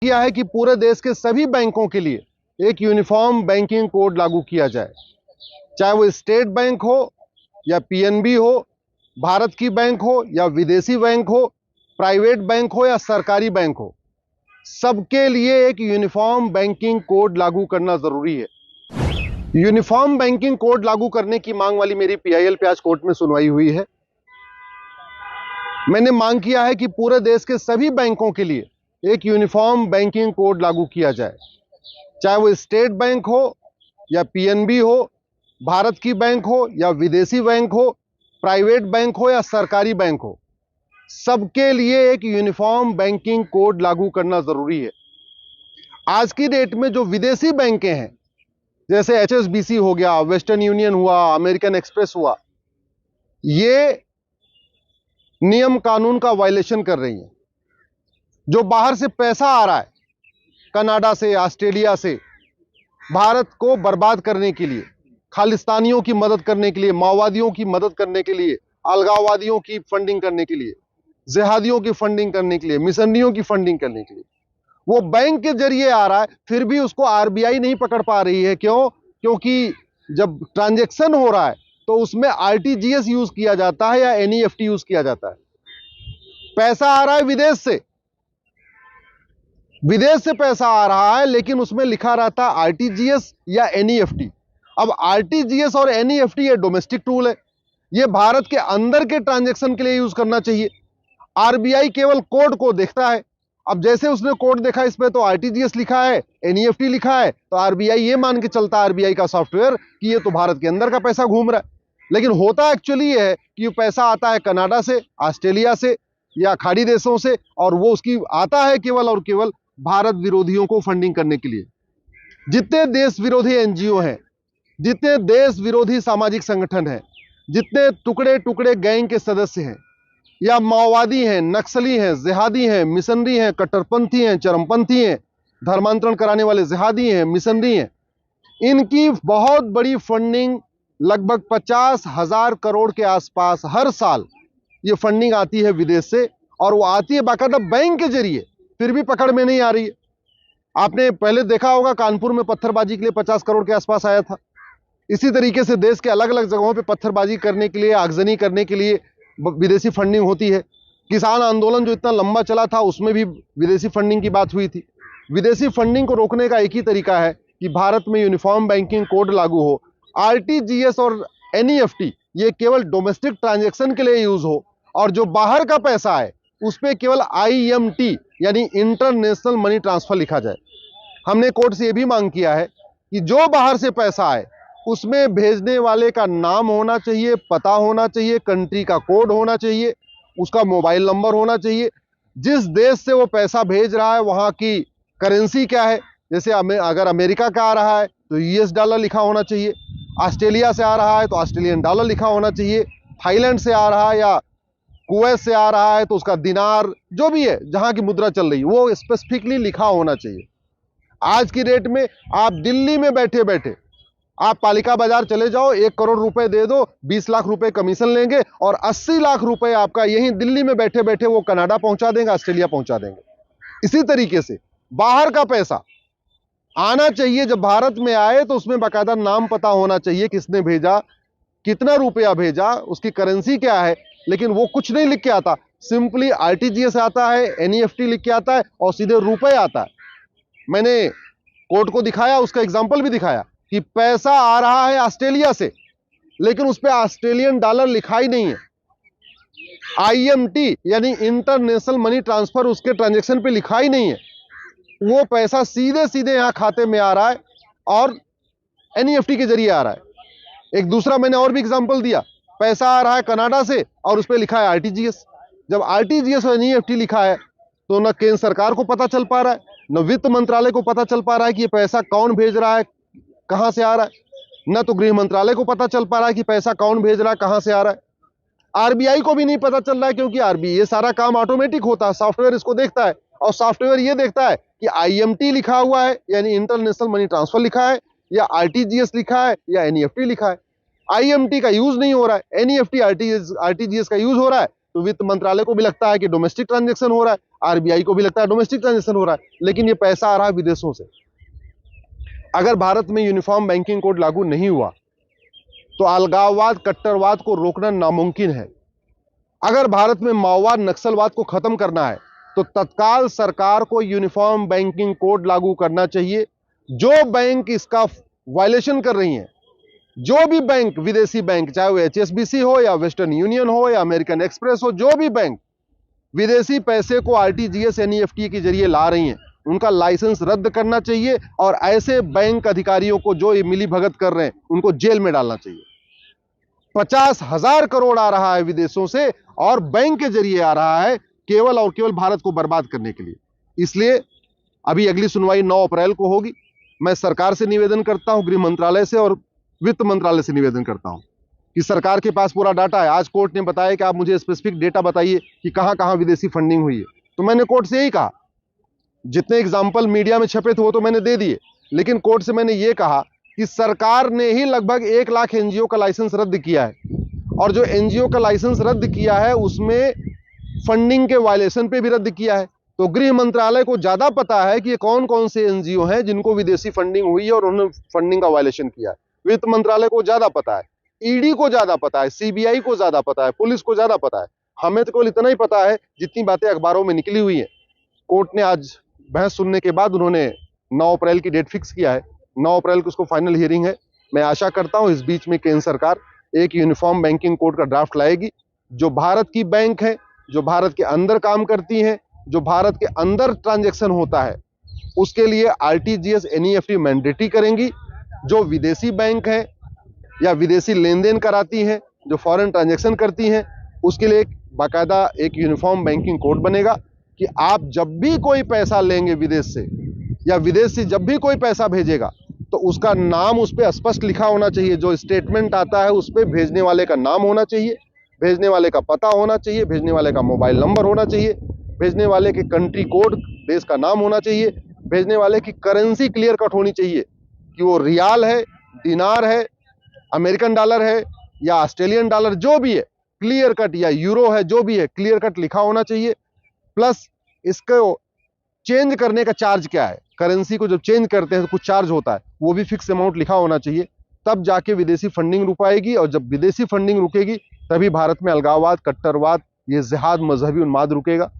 किया है कि पूरे देश के सभी बैंकों के लिए एक यूनिफॉर्म बैंकिंग कोड लागू किया जाए, चाहे वो स्टेट बैंक हो या पीएनबी हो, भारत की बैंक हो या विदेशी बैंक हो, प्राइवेट बैंक हो या सरकारी बैंक हो, सबके लिए एक यूनिफॉर्म बैंकिंग कोड लागू करना जरूरी है। यूनिफॉर्म बैंकिंग कोड लागू करने की मांग वाली मेरी पीआईएल पे आज कोर्ट में सुनवाई हुई है। मैंने मांग किया है कि पूरे देश के सभी बैंकों के लिए एक यूनिफॉर्म बैंकिंग कोड लागू किया जाए, चाहे वो स्टेट बैंक हो या पीएनबी हो, भारत की बैंक हो या विदेशी बैंक हो, प्राइवेट बैंक हो या सरकारी बैंक हो, सबके लिए एक यूनिफॉर्म बैंकिंग कोड लागू करना जरूरी है। आज की डेट में जो विदेशी बैंकें हैं, जैसे एचएसबीसी हो गया, वेस्टर्न यूनियन हुआ, अमेरिकन एक्सप्रेस हुआ, ये नियम कानून का वायलेशन कर रही हैं। जो बाहर से पैसा आ रहा है, कनाडा से, ऑस्ट्रेलिया से, भारत को बर्बाद करने के लिए, खालिस्तानियों की मदद करने के लिए, माओवादियों की मदद करने के लिए, अलगाववादियों की फंडिंग करने के लिए, जिहादियों की फंडिंग करने के लिए, मिशनरियों की फंडिंग करने के लिए वो बैंक के जरिए आ रहा है, फिर भी उसको आरबीआई नहीं पकड़ पा रही है। क्यों? क्योंकि जब ट्रांजैक्शन हो रहा है तो उसमें आरटीजीएस यूज किया जाता है या एनईएफटी यूज किया जाता है। पैसा आ रहा है विदेश से पैसा आ रहा है, लेकिन उसमें लिखा रहता है आरटीजीएस या एनईएफटी। अब आरटीजीएस और एनईएफटी ये डोमेस्टिक टूल है, ये भारत के अंदर के ट्रांजैक्शन के लिए यूज करना चाहिए। आरबीआई केवल कोड को देखता है। अब जैसे उसने कोड देखा, इसमें तो आरटीजीएस लिखा है, एनईएफटी लिखा है, तो आरबीआई ये मान के चलता है, आरबीआई का सॉफ्टवेयर, कि ये तो भारत के अंदर का पैसा घूम रहा है। लेकिन होता एक्चुअली ये है कि ये पैसा आता है कनाडा से, ऑस्ट्रेलिया से या खाड़ी देशों से, और वो उसकी आता है केवल और केवल भारत विरोधियों को फंडिंग करने के लिए। जितने देश विरोधी एनजीओ हैं, जितने देश विरोधी सामाजिक संगठन हैं, जितने टुकड़े टुकड़े गैंग के सदस्य हैं, या माओवादी हैं, नक्सली हैं, जिहादी हैं, मिशनरी हैं, कट्टरपंथी हैं, चरमपंथी हैं, धर्मांतरण कराने वाले जिहादी हैं, मिशनरी हैं, इनकी बहुत बड़ी फंडिंग लगभग 50,000 करोड़ के आसपास हर साल ये फंडिंग आती है विदेश से, और वो आती है बाकायदा बैंक के जरिए, फिर भी पकड़ में नहीं आ रही है। आपने पहले देखा होगा, कानपुर में पत्थरबाजी के लिए 50 करोड़ के आसपास आया था। इसी तरीके से देश के अलग अलग जगहों पे पत्थरबाजी करने के लिए, आगजनी करने के लिए विदेशी फंडिंग होती है। किसान आंदोलन जो इतना लंबा चला था, उसमें भी विदेशी फंडिंग की बात हुई थी। विदेशी फंडिंग को रोकने का एक ही तरीका है कि भारत में यूनिफॉर्म बैंकिंग कोड लागू हो। आरटीजीएस और एनईएफटी ये केवल डोमेस्टिक ट्रांजैक्शन के लिए यूज हो, और जो बाहर का पैसा है उस पर केवल आईएमटी यानी इंटरनेशनल मनी ट्रांसफर लिखा जाए। हमने कोर्ट से यह भी मांग किया है कि जो बाहर से पैसा आए उसमें भेजने वाले का नाम होना चाहिए, पता होना चाहिए, कंट्री का कोड होना चाहिए, उसका मोबाइल नंबर होना चाहिए, जिस देश से वो पैसा भेज रहा है वहां की करेंसी क्या है। जैसे अगर अमेरिका का आ रहा है तो यूएस डॉलर लिखा होना चाहिए, ऑस्ट्रेलिया से आ रहा है तो ऑस्ट्रेलियन डॉलर लिखा होना चाहिए, थाईलैंड से आ रहा है या कुवैत से आ रहा है तो उसका दिनार, जो भी है जहां की मुद्रा चल रही है, वो स्पेसिफिकली लिखा होना चाहिए। आज की डेट में आप दिल्ली में बैठे बैठे आप पालिका बाजार चले जाओ, 1 करोड़ रुपए दे दो, 20 लाख रुपए कमीशन लेंगे, और 80 लाख रुपए आपका यहीं दिल्ली में बैठे बैठे वो कनाडा पहुंचा देंगे, ऑस्ट्रेलिया पहुंचा देंगे। इसी तरीके से बाहर का पैसा आना चाहिए, जब भारत में आए तो उसमें बाकायदा नाम पता होना चाहिए, किसने भेजा, कितना रुपया भेजा, उसकी करेंसी क्या है। लेकिन वो कुछ नहीं लिख के आता, सिंपली आरटीजीएस आता है, एनईएफटी लिख के आता है और सीधे रुपए आता है। मैंने कोर्ट को दिखाया, उसका एग्जाम्पल भी दिखाया कि पैसा आ रहा है ऑस्ट्रेलिया से, लेकिन उस पर ऑस्ट्रेलियन डॉलर लिखा ही नहीं है। आईएमटी यानी इंटरनेशनल मनी ट्रांसफर उसके ट्रांजैक्शन पे लिखा ही नहीं है। वो पैसा सीधे सीधे यहां खाते में आ रहा है और एनईएफटी के जरिए आ रहा है। एक दूसरा मैंने और भी एग्जांपल दिया, पैसा आ रहा है कनाडा से और उस पर लिखा है आरटीजीएस। जब आरटीजीएस और एनईएफटी लिखा है तो न केंद्र सरकार को पता चल पा रहा है, न वित्त मंत्रालय को पता चल पा रहा है कि ये पैसा कौन भेज रहा है, कहां से आ रहा है, न तो गृह मंत्रालय को पता चल पा रहा है कि पैसा कौन भेज रहा है, कहां से आ रहा है। आरबीआई को भी नहीं पता चल रहा है, क्योंकि आरबीआई ये सारा काम ऑटोमेटिक होता है, सॉफ्टवेयर इसको देखता है, और सॉफ्टवेयर ये देखता है कि आईएमटी लिखा हुआ है यानी इंटरनेशनल मनी ट्रांसफर लिखा है, या आरटीजीएस लिखा है, या एनईएफटी लिखा है। आईएमटी का यूज नहीं हो रहा है, एनईएफटी आरटीजीएस का यूज हो रहा है, तो वित्त मंत्रालय को भी लगता है कि डोमेस्टिक ट्रांजैक्शन हो रहा है, आरबीआई को भी लगता है डोमेस्टिक ट्रांजैक्शन हो रहा है, लेकिन ये पैसा आ रहा है विदेशों से। अगर भारत में यूनिफॉर्म बैंकिंग कोड लागू नहीं हुआ तो अलगाववाद, कट्टरवाद को रोकना नामुमकिन है। अगर भारत में माओवाद, नक्सलवाद को खत्म करना है तो तत्काल सरकार को यूनिफॉर्म बैंकिंग कोड लागू करना चाहिए। जो बैंक इसका वायलेशन कर रही हैं, जो भी बैंक, विदेशी बैंक, चाहे वो एचएसबीसी हो या वेस्टर्न यूनियन हो या अमेरिकन एक्सप्रेस हो, जो भी बैंक विदेशी पैसे को आरटीजीएस, एनईएफटी के जरिए ला रही हैं, उनका लाइसेंस रद्द करना चाहिए और ऐसे बैंक अधिकारियों को जो ये मिली भगत कर रहे हैं उनको जेल में डालना चाहिए। 50,000 करोड़ आ रहा है विदेशों से और बैंक के जरिए आ रहा है केवल और केवल भारत को बर्बाद करने के लिए। इसलिए अभी अगली सुनवाई 9 अप्रैल को होगी। मैं सरकार से निवेदन करता हूं, गृह मंत्रालय से और वित्त मंत्रालय से निवेदन करता हूं कि सरकार के पास पूरा डाटा है। आज कोर्ट ने बताया कि आप मुझे स्पेसिफिक डेटा बताइए कि कहां कहां विदेशी फंडिंग हुई है, तो मैंने कोर्ट से यही कहा। जितने एग्जाम्पल मीडिया में छपे थे वो तो मैंने दे दिए, लेकिन कोर्ट से मैंने ये कहा कि सरकार ने ही लगभग 1 लाख एनजीओ का लाइसेंस रद्द किया है और जो एनजीओ का लाइसेंस रद्द किया है उसमें फंडिंग के वायलेशन पे भी रद्द किया है। तो गृह मंत्रालय को ज्यादा पता है कि ये कौन कौन से एनजीओ हैं जिनको विदेशी फंडिंग हुई है और उन्होंने फंडिंग का वायलेशन किया है। वित्त मंत्रालय को ज्यादा पता है, ईडी को ज्यादा पता है, सीबीआई को ज्यादा पता है, पुलिस को ज्यादा पता है। हमें तो केवल इतना ही पता है जितनी बातें अखबारों में निकली हुई है। कोर्ट ने आज बहस सुनने के बाद उन्होंने 9 अप्रैल की डेट फिक्स किया है। 9 अप्रैल को उसको फाइनल हियरिंग है। मैं आशा करता हूं इस बीच में केंद्र सरकार एक यूनिफॉर्म बैंकिंग कोड का ड्राफ्ट लाएगी, जो भारत की बैंक है, जो भारत के अंदर काम करती हैं, जो भारत के अंदर ट्रांजैक्शन होता है, उसके लिए आरटीजीएस, एनईएफटी मैंडेटरी करेंगी। जो विदेशी बैंक है या विदेशी लेन देन कराती हैं, जो फॉरेन ट्रांजैक्शन करती हैं, उसके लिए बाकायदा एक यूनिफॉर्म बैंकिंग कोड बनेगा कि आप जब भी कोई पैसा लेंगे विदेश से या विदेश से जब भी कोई पैसा भेजेगा तो उसका नाम उस पर स्पष्ट लिखा होना चाहिए। जो स्टेटमेंट आता है उस पर भेजने वाले का नाम होना चाहिए, भेजने वाले का पता होना चाहिए, भेजने वाले का मोबाइल नंबर होना चाहिए, भेजने वाले के कंट्री कोड, देश का नाम होना चाहिए, भेजने वाले की करेंसी क्लियर कट होनी चाहिए कि वो रियाल है, दिनार है, अमेरिकन डॉलर है या ऑस्ट्रेलियन डॉलर, जो भी है क्लियर कट, या यूरो है, जो भी है क्लियर कट लिखा होना चाहिए। प्लस इसको चेंज करने का चार्ज क्या है, करेंसी को जब चेंज करते हैं तो कुछ चार्ज होता है, वो भी फिक्स अमाउंट लिखा होना चाहिए। तब जाके विदेशी फंडिंग रुक पाएगी और जब विदेशी फंडिंग रुकेगी तभी भारत में अलगाववाद, कट्टरवाद, ये जिहाद, मजहबी उन्माद रुकेगा,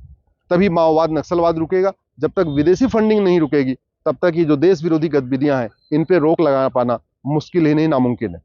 तभी माओवाद, नक्सलवाद रुकेगा। जब तक विदेशी फंडिंग नहीं रुकेगी तब तक ये जो देश विरोधी गतिविधियां हैं इन पे रोक लगा पाना मुश्किल ही नहीं, नामुमकिन है।